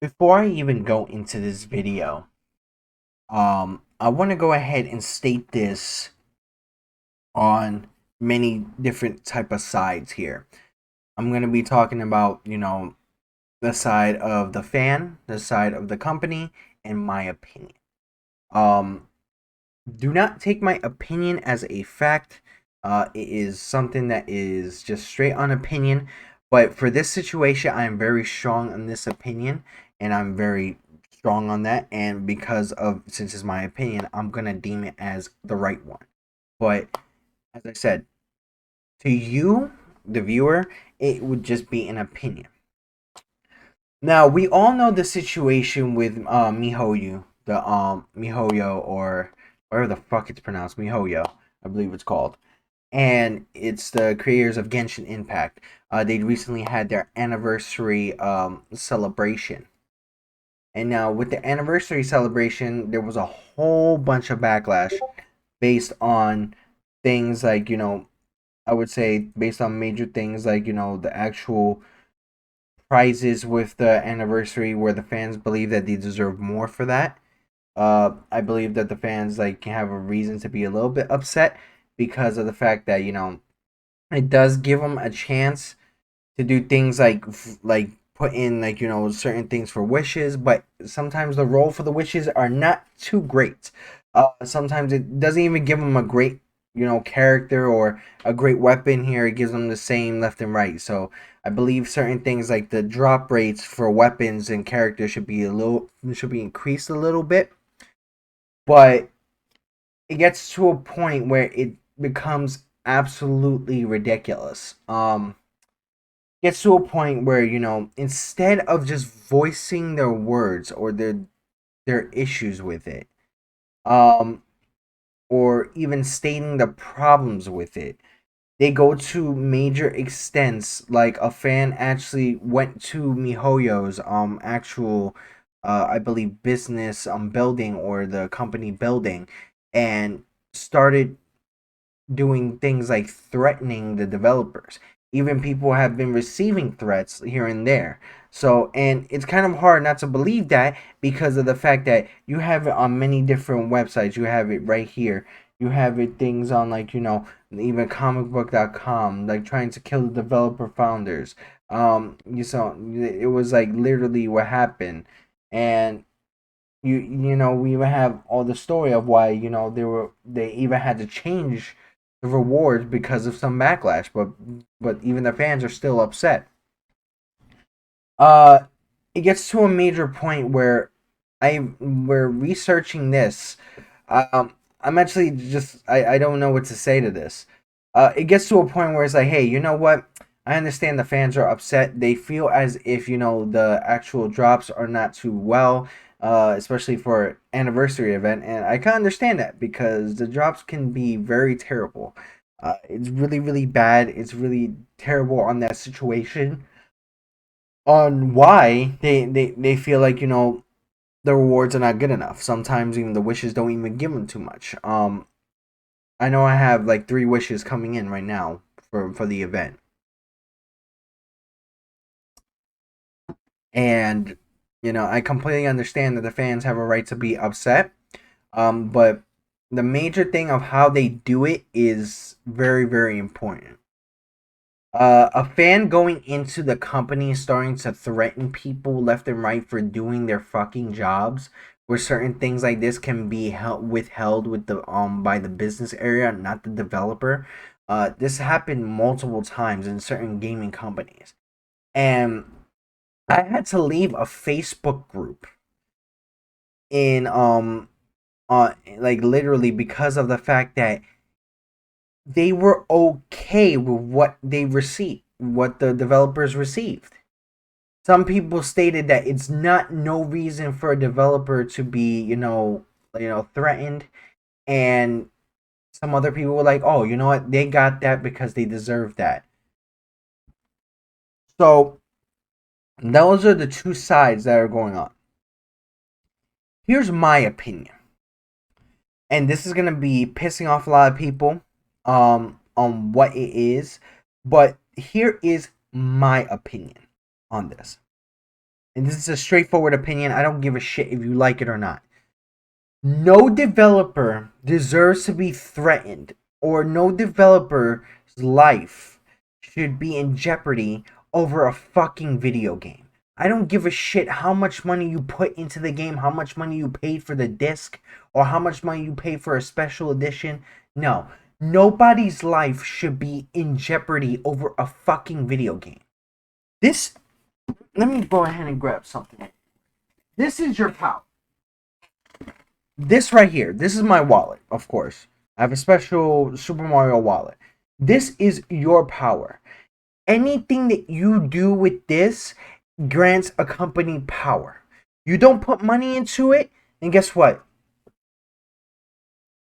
Before I even go into this video, I want to go ahead and state this on many different type of sides here. I'm going to be talking about, the side of the fan, the side of the company, and my opinion. Um, do not take my opinion as a fact. It is something that is just straight on opinion. But for this situation, I am very strong on this opinion, and I'm very strong on that. And because of since it's my opinion, I'm gonna deem it as the right one. But as I said, to you, the viewer, it would just be an opinion. Now we all know the situation with Mihoyo, the Mihoyo or whatever the fuck it's pronounced, Mihoyo, I believe it's called, and it's the creators of Genshin Impact. They recently had their anniversary celebration, and now with the anniversary celebration, there was a whole bunch of backlash based on things like I would say based on major things like the actual prizes with the anniversary where the fans believe that they deserve more for that. I believe that the fans can have a reason to be a little bit upset because of the fact that it does give them a chance to do things like put in certain things for wishes, but sometimes the role for the wishes are not too great. Sometimes it doesn't even give them a great character or a great weapon here. It gives them the same left and right. So I believe certain things like the drop rates for weapons and characters should be increased a little bit, but it gets to a point where it becomes absolutely ridiculous. Gets to a point where instead of just voicing their words or their issues with it, um or even stating the problems with it, they go to major extents. Like a fan actually went to Mihoyo's actual I believe business building or the company building and started doing things like threatening the developers. Even people have been receiving threats here and there. So, and it's kind of hard not to believe that because of the fact that you have it on many different websites. You have it right here. You have it things on even comicbook.com, like trying to kill the developer founders. You saw it was like literally what happened. And we even have all the story of why they even had to change the rewards because of some backlash, but even the fans are still upset. uh it gets to a major point where we're researching this. I'm actually just I don't know what to say to this. It gets to a point where it's like, hey, you know what, I understand the fans are upset. They feel as if the actual drops are not too well, especially for anniversary event, and I can understand that because the drops can be very terrible. It's really really bad. It's really terrible on that situation, on why they feel like the rewards are not good enough. Sometimes even the wishes don't even give them too much. I know I have like 3 wishes coming in right now for the event, and I completely understand that the fans have a right to be upset. But the major thing of how they do it is very very important. A fan going into the company starting to threaten people left and right for doing their fucking jobs, where certain things like this can be withheld with the by the business area, not the developer. This happened multiple times in certain gaming companies, and I had to leave a Facebook group in like literally because of the fact that they were okay with what they received, what the developers received. Some people stated that it's not no reason for a developer to be, threatened, and some other people were like, "Oh, you know what? They got that because they deserve that." So those are the two sides that are going on. Here's my opinion, and this is gonna be pissing off a lot of people, on what it is, but here is my opinion on this. and this is a straightforward opinion. I don't give a shit if you like it or not. No developer deserves to be threatened, or no developer's life should be in jeopardy over a fucking video game. I don't give a shit how much money you put into the game, how much money you paid for the disc, or how much money you pay for a special edition. No, nobody's life should be in jeopardy over a fucking video game. This, let me go ahead and grab something. This is your power. This right here, this is my wallet, of course. I have a special Super Mario wallet. This is your power. Anything that you do with this grants a company power. You don't put money into it, and guess what?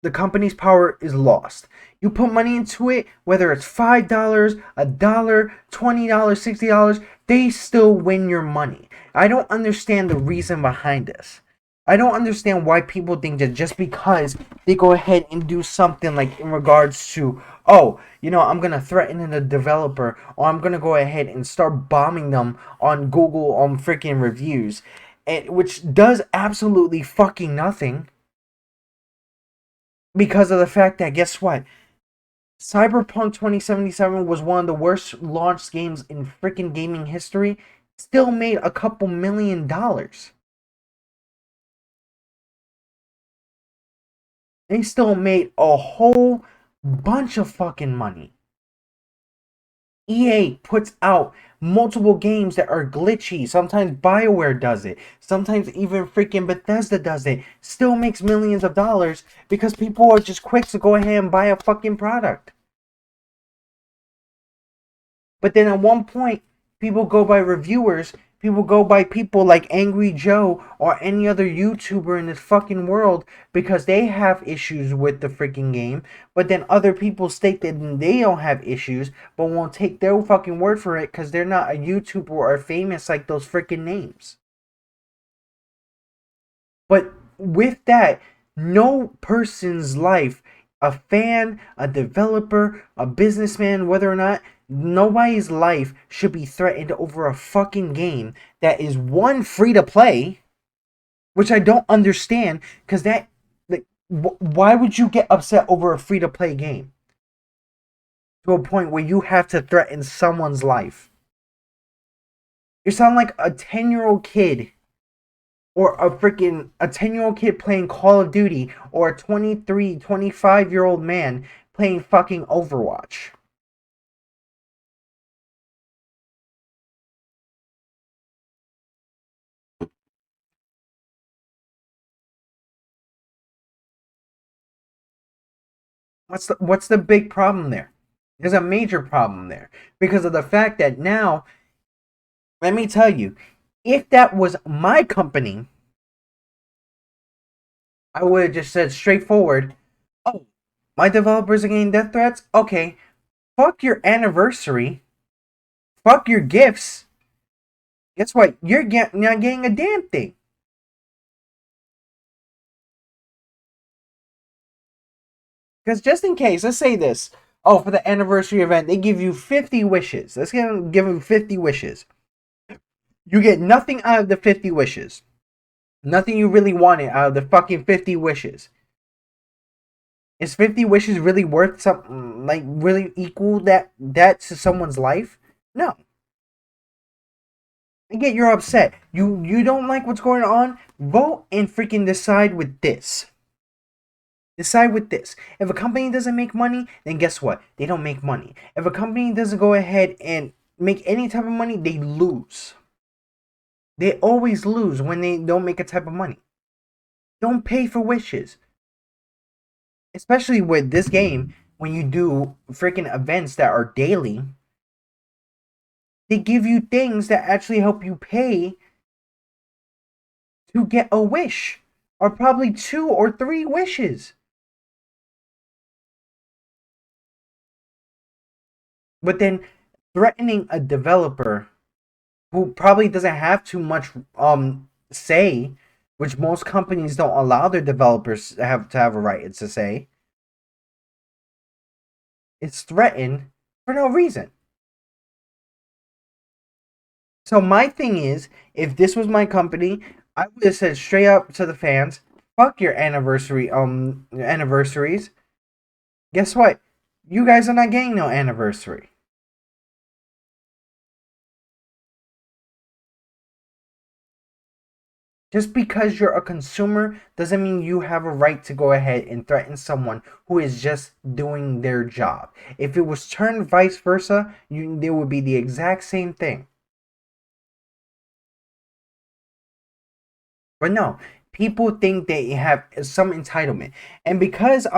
The company's power is lost. You put money into it, whether it's $5, $1, $20, $60, they still win your money. I don't understand the reason behind this. I don't understand why people think that just because they go ahead and do something like in regards to, oh, you know, I'm going to threaten a developer, or I'm going to go ahead and start bombing them on Google on freaking reviews, which does absolutely fucking nothing. Because of the fact that, guess what? Cyberpunk 2077 was one of the worst launched games in freaking gaming history. Still made a couple $1 million. They still made a whole bunch of fucking money. EA puts out multiple games that are glitchy. Sometimes BioWare does it. Sometimes even freaking Bethesda does it. Still makes millions of dollars because people are just quick to go ahead and buy a fucking product. But then at one point, people go by reviewers. People go by people like Angry Joe or any other YouTuber in this fucking world because they have issues with the freaking game. But then other people state that they don't have issues, but won't take their fucking word for it because they're not a YouTuber or famous like those freaking names. But with that, no person's life, a fan, a developer, a businessman, whether or not, nobody's life should be threatened over a fucking game that is one free to play, which I don't understand because that, like, why would you get upset over a free to play game to a point where you have to threaten someone's life? You sound like a 10-year-old kid, or a 10-year-old kid playing Call of Duty, or a 23, 25-year-old man playing fucking Overwatch. What's the big problem there? There's a major problem there because of the fact that now, let me tell you, if that was my company, I would have just said straightforward, oh, my developers are getting death threats? Okay, fuck your anniversary. Fuck your gifts. Guess what? You're not getting a damn thing. Because just in case, let's say this. Oh, for the anniversary event, they give you 50 wishes. Let's give them 50 wishes. You get nothing out of the 50 wishes. Nothing you really wanted out of the fucking 50 wishes. Is 50 wishes really worth something, like, really equal that to someone's life? No. I get you're upset. You don't like what's going on? Vote and freaking decide with this. Decide with this. If a company doesn't make money, then guess what? They don't make money. If a company doesn't go ahead and make any type of money, they lose. They always lose when they don't make a type of money. Don't pay for wishes. Especially with this game, when you do freaking events that are daily, they give you things that actually help you pay to get a wish. Or probably 2 or 3 wishes. But then threatening a developer who probably doesn't have too much say, which most companies don't allow their developers to have a right to say. It's threatened for no reason. So my thing is, if this was my company, I would have said straight up to the fans, fuck your anniversaries. Guess what? You guys are not getting no anniversary. Just because you're a consumer doesn't mean you have a right to go ahead and threaten someone who is just doing their job. If it was turned vice versa, there would be the exact same thing. But no, people think they have some entitlement. And because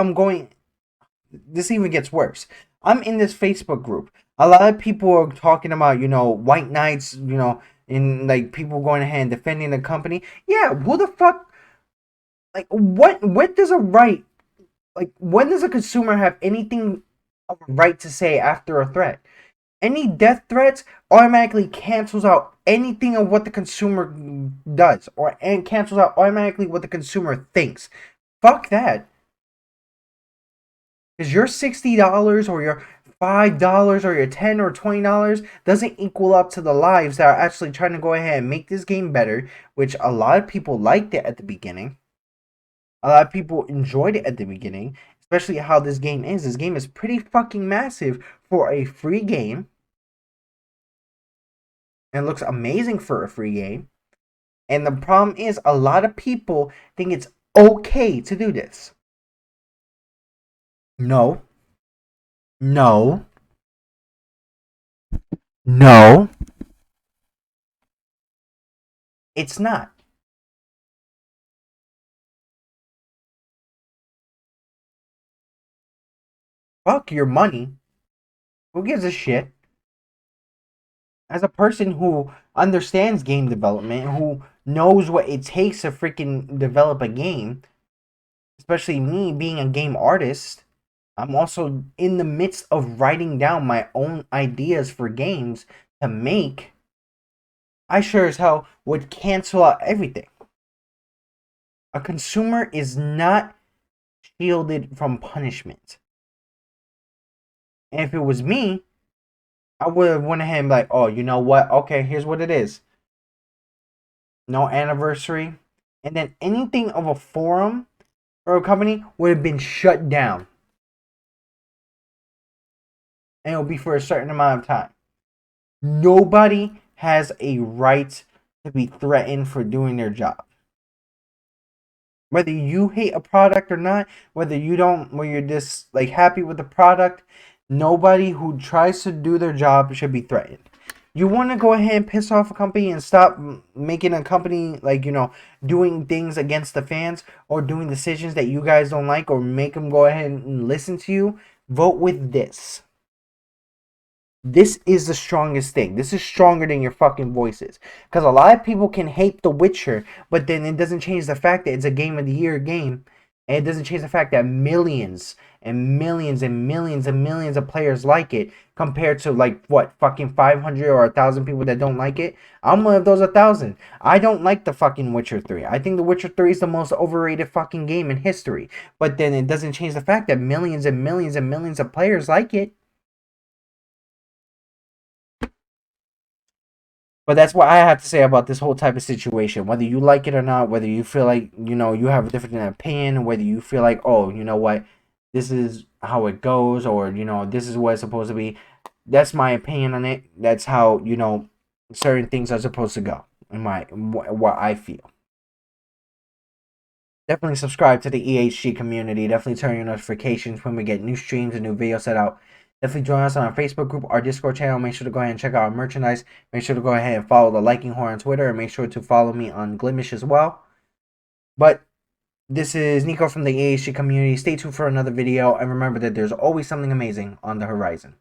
this even gets worse. I'm in this Facebook group. A lot of people are talking about, white knights, and like people going ahead and defending the company. Yeah, who the fuck, like, what does a right, like, when does a consumer have anything of a right to say after a threat? Any death threats automatically cancels out anything of what the consumer does, and cancels out automatically what the consumer thinks. Fuck that. Because your $60 or your $5 or your $10 or $20 doesn't equal up to the lives that are actually trying to go ahead and make this game better, which a lot of people liked it at the beginning. A lot of people enjoyed it at the beginning, especially how this game is. This game is pretty fucking massive for a free game. And looks amazing for a free game. And the problem is, a lot of people think it's okay to do this. No. No. No. It's not. Fuck your money. Who gives a shit? As a person who understands game development, who knows what it takes to freaking develop a game, especially me being a game artist, I'm also in the midst of writing down my own ideas for games to make. I sure as hell would cancel out everything. A consumer is not shielded from punishment. And if it was me, I would have went ahead and be like, oh, you know what? Okay, here's what it is. No anniversary. And then anything of a forum or a company would have been shut down. And it'll be for a certain amount of time. Nobody has a right to be threatened for doing their job. Whether you hate a product or not, whether you're just like happy with the product, nobody who tries to do their job should be threatened. You want to go ahead and piss off a company and stop making a company like, doing things against the fans or doing decisions that you guys don't like, or make them go ahead and listen to you, vote with this. This is the strongest thing. This is stronger than your fucking voices. Because a lot of people can hate The Witcher, but then it doesn't change the fact that it's a Game of the Year game. And it doesn't change the fact that millions and millions and millions and millions of players like it, compared to like what, fucking 500 or 1,000 people that don't like it. I'm one of those 1,000. I don't like the fucking Witcher 3. I think The Witcher 3 is the most overrated fucking game in history. But then it doesn't change the fact that millions and millions and millions of players like it. But that's what I have to say about this whole type of situation. Whether you like it or not, whether you feel like, you have a different opinion, whether you feel like, oh, you know what, this is how it goes, or, this is what it's supposed to be. That's my opinion on it. That's how, certain things are supposed to go, in what I feel. Definitely subscribe to the EHG community. Definitely turn your notifications when we get new streams and new videos set out. Definitely join us on our Facebook group, our Discord channel. Make sure to go ahead and check out our merchandise. Make sure to go ahead and follow the liking horn on Twitter, and make sure to follow me on Glimish as well. But this is Nikko from the EHG community. Stay tuned for another video, and remember that there's always something amazing on the horizon.